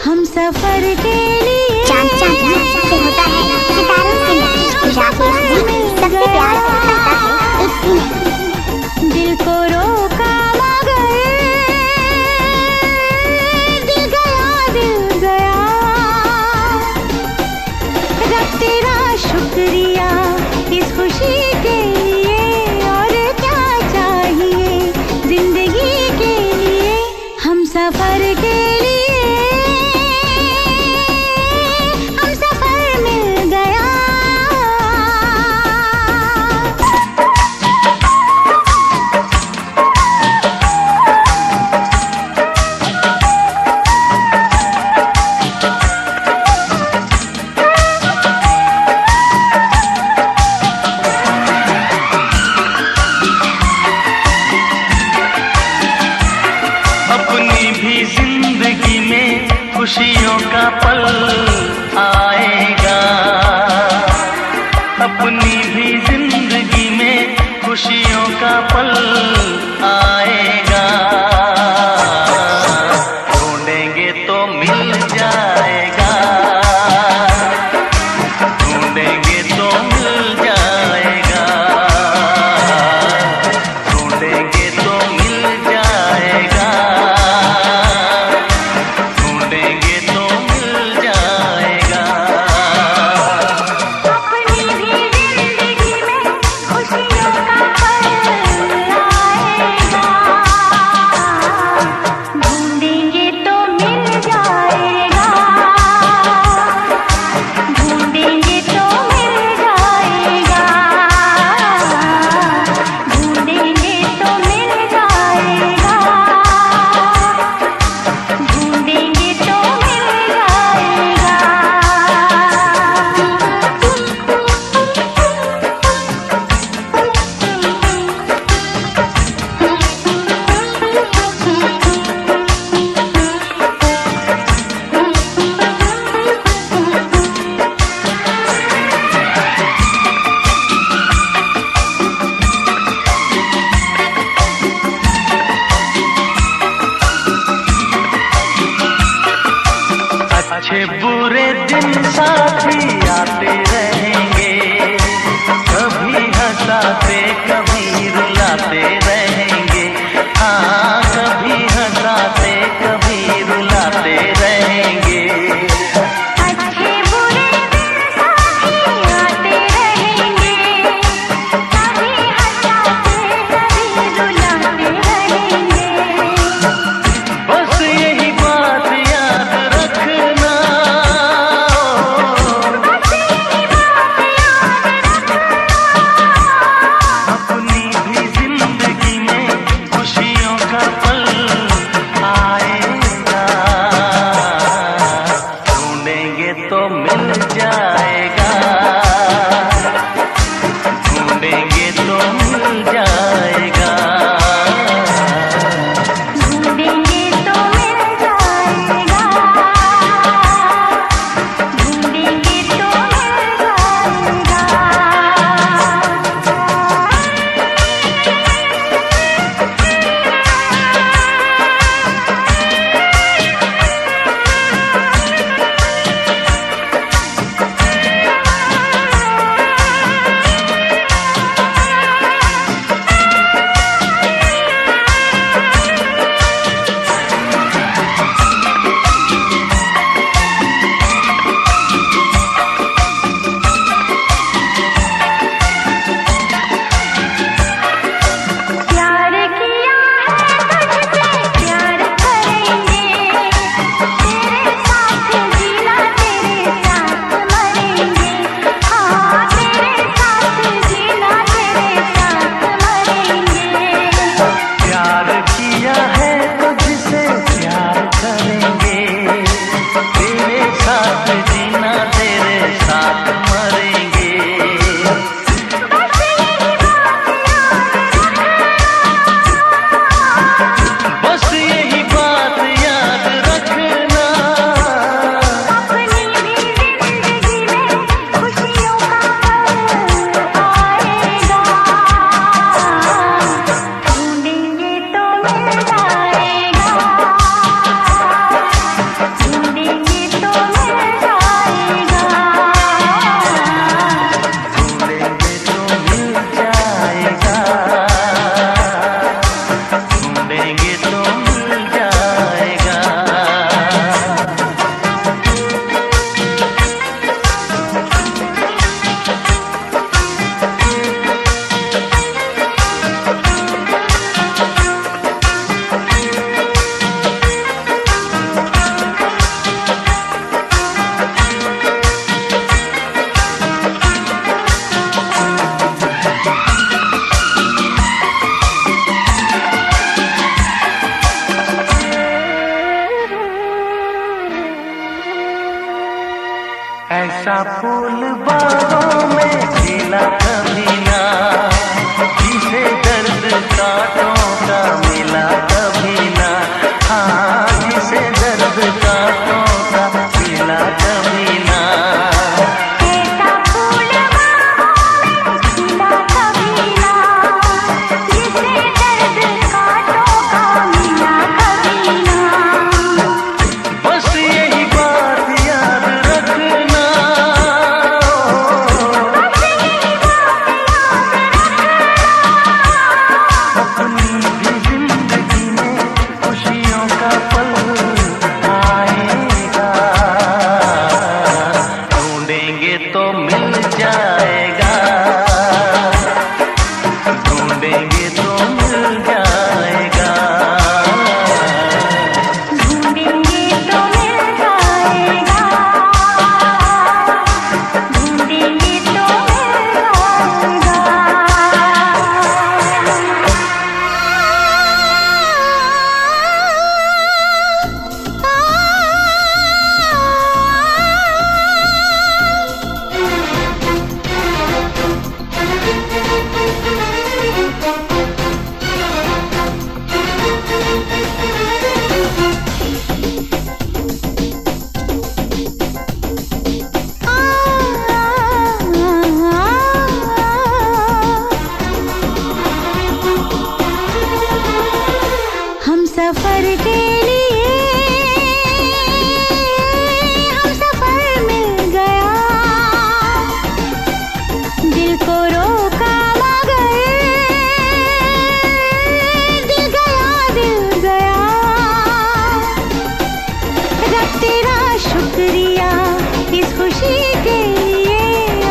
हम सफर के लिए चांद से होता है सितारों से रात सबसे प्यार करता है एक दिन दिल को रोका मगर दिल गया रब तेरा शुक्रिया इस खुशी के लिए और क्या चाहिए जिंदगी के लिए हम सफर के लिए हम सफर मिल गया। अपनी भी जिंदगी में खुशियों का पल आएगा, अपनी भी जिंदगी में खुशियों का पल आएगा, ढूंढेंगे तो मिल जाएगा, ढूंढेंगे तो मिल जाएगा, ढूंढेंगे तो मिल जाएगा, ढूंढेंगे तो मिल जाएगा। अपनी भी जिंदगी में खुशियों का पल आएगा, ढूंढेंगे तो मिल जाएगा, ढूंढेंगे तो मिल जाएगा, ढूंढेंगे तो मिल जाएगा, ढूंढेंगे तो मिल जाएगा। अच्छे बुरे दिन साथी आते रहेंगे, कभी हंसाते कभी रुलाते रहेंगे, हाँ कभी हंसाते कभी रुलाते रहेंगे। अच्छे बुरे दिन साथी आते रहेंगे, कभी हंसाते कभी रुलाते रहेंगे। बस यही बात याद रखना, बस यही बात ऐसा फूल बागों में खिला कभी ना, जिसे दर्द कांटों का मिला कभी ना। हाँ, जिसे दर्द कांटों का मिला कभी ना। ऐसा फूल बागों में खिला कभी ना, जिसे दर्द कांटों का मिला कभी ना। बस यही बात याद रखना, अपनी भी जिंदगी में खुशियों का पल आएगा, ढूंढेंगे तो मिल जाएगा, ढूंढेंगे तो मिल जाएगा। ढूंढेंगे तो मिल जाएगा, ढूंढेंगे तो मिल हम सफर के लिए हम सफर मिल गया, दिल को रोका मगर दिल गया। रब तेरा शुक्रिया इस खुशी के लिए,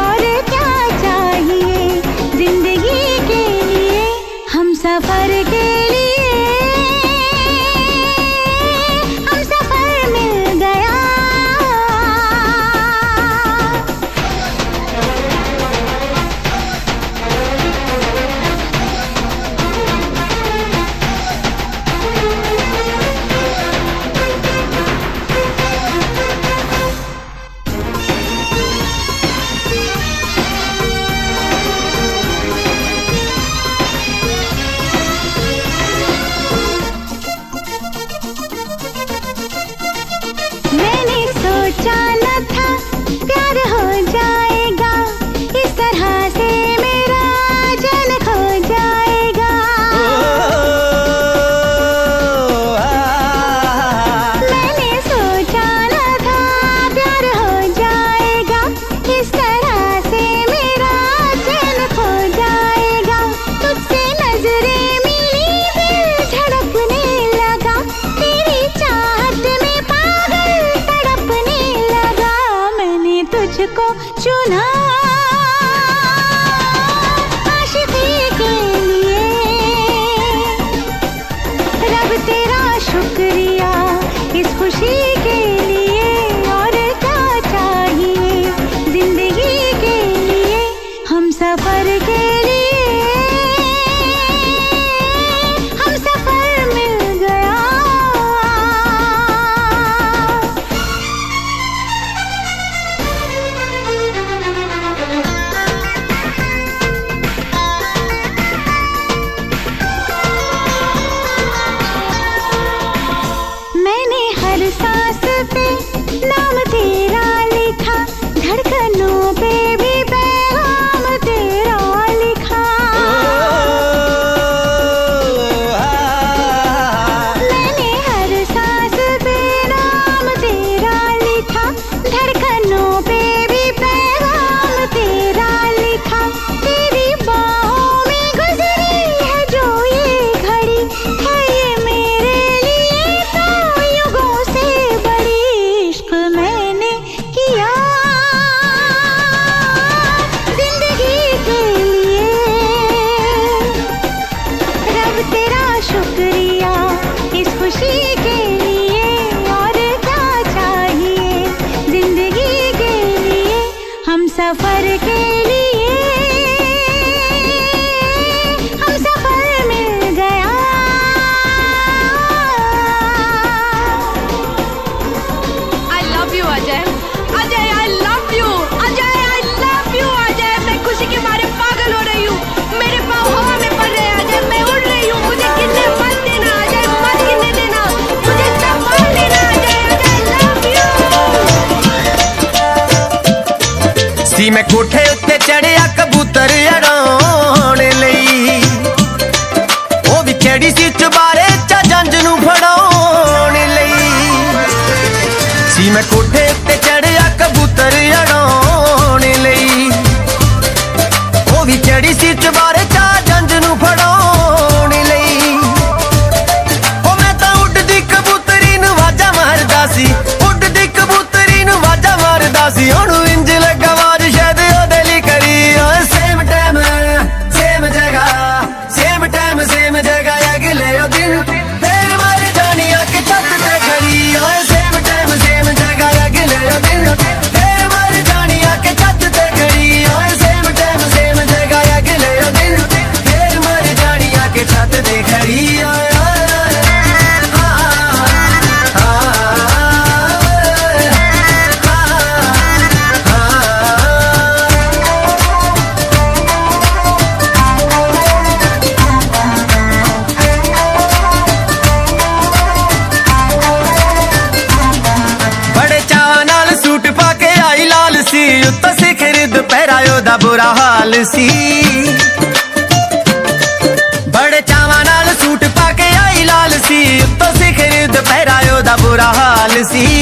और क्या चाहिए जिंदगी के लिए। हम सफर के लिए हम सफर मिल गया। मैंने सोचा न था प्यार हो जाएगा, इस तरह से मेरा जान खो जाएगा। मैंने सोचा न था प्यार हो जाएगा, इस तरह से मेरा जान खो जाएगा। तुझसे नजरें मिली, दिल धड़कने लगा, तेरी चाहत में पागल तड़पने लगा। मैंने तुझको चुना आशिकी के लिए, रब तेरा शुक्रिया इस खुशी के लिए। और क्या चाहिए जिंदगी के लिए। हम सफर के लिए हम सफर मिल गया। ਸੀ ਮੈਂ ਕੋਠੇ ਉੱਤੇ ਚੜਿਆ ਕਬੂਤਰ ਉਡਾਉਣ ਲਈ, ਉਹ ਵੀ ਕਿਹੜੀ ਸੀ ਚੁਬਾਰੇ ਚ ਜੰਜ ਨੂੰ ਫੜਾਉਣ ਲਈ। ਸੀ ਮੈਂ ਕੋਠੇ ਉੱਤੇ ਚੜਿਆ ਕਬੂਤਰ ਉਡਾਉਣ ਲਈ, ਉਹ ਵੀ ਕਿਹੜੀ ਸੀ ਚੁਬਾਰੇ ਚ ਜੰਜ ਨੂੰ ਫੜਾਉਣ ਲਈ। ਉਹ ਮੈਂ ਤਾਂ ਉੱਡਦੀ ਕਬੂਤਰੀ ਨੂੰ ਵਾਜਾ ਮਾਰਦਾ ਸੀ, ਉੱਡਦੀ ਕਬੂਤਰੀ ਨੂੰ ਵਾਜਾ ਮਾਰਦਾ ਸੀ। ਉਹਨੂੰ ਇੰਜ ਲੱਗਾ ਆਵਾਜ਼ ਸ਼ਾਇਦ ਉਹਦੇ ਲਈ ਕਰੀ। ਓਏ ਸੇਮ ਟਾਈਮ ਸੇਮ ਜਗ੍ਹਾ, ਸੇਮ ਟਾਈਮ ਸੇਮ ਜਗ੍ਹਾ, ਅਗਲੇ ਉਹ ਦਿਨ ਫੇਰ ਮਰ ਜਾਣੀ ਆ ਕਿ ਛੱਤ ਤੇ ਖੜੀ। ਓਏ ਸੇਮ ਟਾਈਮ ਸੇਮ ਜਗ੍ਹਾ, ਅਗਲੇ ਉਹ ਦਿਨ ਫੇਰ ਮਰ ਜਾਣੀ ਆ ਕਿ ਛੱਤ ਤੇ ਖੜੀ। ਓਏ ਸੇਮ ਟਾਈਮ ਸੇਮ ਜਗ੍ਹਾ, ਅਗਲੇ ਉਹ ਦਿਨ ਫੇਰ ਮਰ ਜਾਣੀ ਆ ਕਿ ਛੱਤ ਤੇ ਖੜੀ। ਓਏ ਉੱਤੋਂ ਸਿਖਰ ਦੁਪਹਿਰਾ ਉਹਦਾ ਬੁਰਾ ਹਾਲ ਸੀ। ਬੜੇ ਚਾਵਾਂ ਨਾਲ ਸੂਟ ਪਾ ਕੇ ਆਈ ਲਾਲ ਸੀ, ਉੱਤੋਂ ਸਿਖਰ ਦੁਪਹਿਰਾ ਉਹਦਾ ਬੁਰਾ ਹਾਲ ਸੀ।